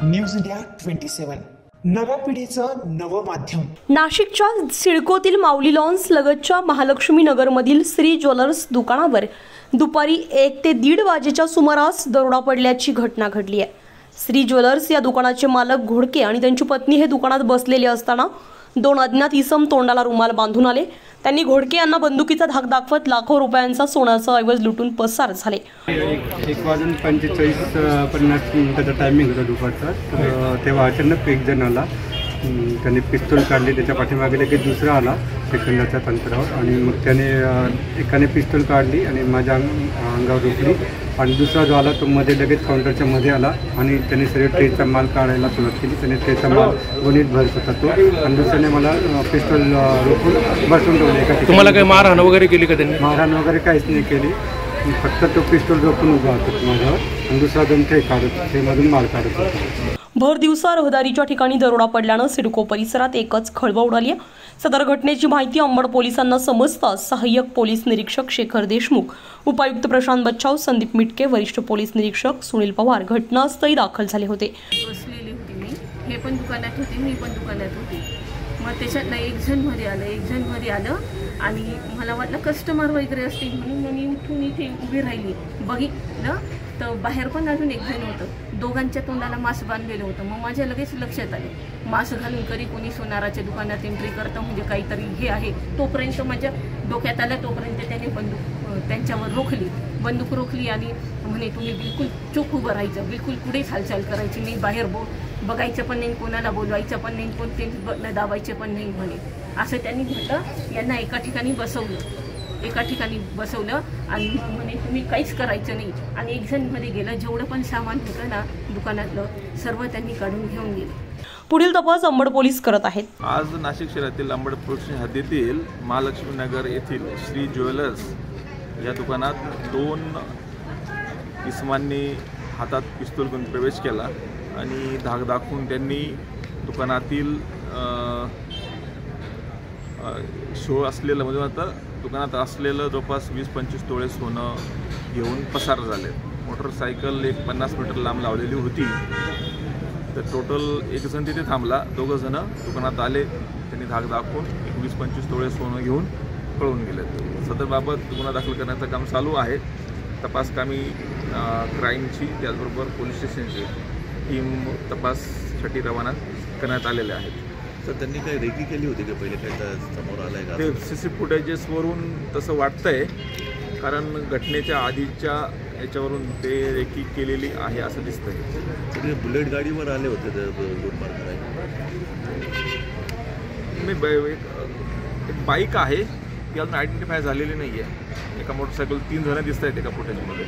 News India 27 नव्या पिढीचं नवं माध्यम। नाशिकच्या सिडकोतील माऊली लॉन्स लगतच्या महालक्ष्मी नगरमधील श्री ज्वेलर्स दुकानावर दुपारी 1 ते 1:30 वाजेच्या सुमारास दरोडा पडल्याची घटना घडली आहे। श्री ज्वेलर्स या दुकानाचे मालक घोडके आणि त्यांची पत्नी हे दुकानात बसलेले असताना दोन अज्ञात इसम तोंडाला रुमाल बांधून आले। त्यांनी घोडके यांना बंदुकीचा धाक दाखवत लाखो रुपयांचा सोन्याचा ऐवज लुटून पसार झाले। 1:45-50 टायमिंग होता दुपारचा। तेव्हा अचानक एक जण आला, त्याने पिस्तूल काढली, त्याच्या पाठीमागे लगेच दुसरा आला सेकंदाच्या अंतरावर आणि मग त्याने एकाने पिस्तूल काढली आणि माझ्या अंगावर रोखली आणि दुसरा जो आला तो मध्ये लगेच काउंटरच्या मध्ये आला आणि त्याने सगळे ट्रेचा माल काढायला सुरुवात केली। त्याने ट्रेचा माल गोणीत भरत होता तो आणि दुसऱ्याने मला पिस्तूल रोखून बसून ठेवले। तुम्हाला काही मारहाण वगैरे केली का त्यांनी? मारहाण वगैरे काहीच नाही केली, फक्त तो पिस्तूल रोखून उभा होता माझ्यावर आणि दुसरा जण ट्रे मधून माल काढत होता। भर दिवसा रहदारीच्या ठिकाणी दरोडा पडल्यानं सिडको परिसरात एकच खळबळ उडाली आहे। सदर घटनेची माहिती अंबड पोलिसांना समजताच सहाय्यक पोलीस निरीक्षक शेखर देशमुख, उपायुक्त प्रशांत बच्चाव, संदीप मिटके, वरिष्ठ पोलीस निरीक्षक सुनील पवार घटनास्थळी दाखल झाले होते। बसलेली होती मी, हे पण दुकानात होते, मी पण दुकानात होती। मग त्याच्यातनं एक जण मध्ये आलं आणि मला वाटलं कस्टमर वगैरे असतील म्हणून मी उठून इथे उभी राहिली। बघितलं तर बाहेर पण अजून एक जण होतं, दोघांच्या तोंडाला मास्क बांधलेलं होतं। मग माझ्या लगेच लक्षात आले मास्क घालून कधी कोणी सोनाराच्या दुकानात एंट्री करतं म्हणजे काहीतरी हे आहे। तोपर्यंत माझ्या डोक्यात आलं, तोपर्यंत त्याने त्यांच्यावर बंदूक रोखली आणि म्हणे तुम्ही बिलकुल चूक उभं राहायचं, बिलकुल कुठेच हालचाल करायची नाही, बाहेर बघायचं पण नाही, कोणाला बोलवायचं पण नाही, कोणते दाबायचे पण नाही म्हणे। असं त्यांनी म्हटलं। यांना एका ठिकाणी बसवलं आणि म्हणे तुम्ही काहीच करायचं नाही आणि एक जण मध्ये गेलं। जेवढं पण सामान होतं ना दुकानातलं सर्व त्यांनी काढून घेऊन गेले। पुढील तपास अंबड पोलीस करत आहेत। आज नाशिक शहरातील अंबड पोलीस हद्दीतील महालक्ष्मी नगर येथील श्री ज्वेलर्स या दुकानात 2 इसमांनी हातात पिस्तूल घेऊन प्रवेश केला आणि धाक दाखवून त्यांनी दुकानातील शो असलेलं म्हणजे आता दुकानात असलेलं जवळपास 20-25 तोळे सोनं घेऊन पसार झाले। मोटरसायकल एक 50 मीटर लांब लावलेली होती। तर टोटल एक जण तिथे थांबला, 2 जण दुकानात आले, त्यांनी धाक दाखवून 20-25 तोळे सोनं घेऊन पळून गेले। सदरबाबत गुन्हा दाखल करण्याचं काम चालू आहे। तपास कामी क्राईमची त्याचबरोबर पोलीस स्टेशनची टीम तपाससाठी रवाना करण्यात आलेले आहेत। तर त्यांनी काही रेकी केली होती का पहिले, काय समोर आलंय का? ते CC फुटेजेसवरून तसं वाटतंय, कारण घटनेच्या आधीच्या याच्यावरून ते रेकी केलेली आहे असं दिसतंय। ते बुलेट गाडीवर आले होते लूटमार करायला? एक बाईक आहे ती अजून आयडेंटिफाय झालेली नाही आहे। एका मोटरसायकल 3 जण दिसत आहेत एका फुटेजमध्ये।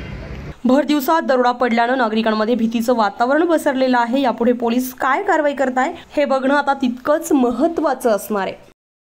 भर दिवसात दरोडा पडल्यानं नागरिकांमध्ये भीतीचं वातावरण पसरलेलं आहे। यापुढे पोलीस काय कारवाई करताय हे बघणं आता तितकंच महत्त्वाचं असणार आहे।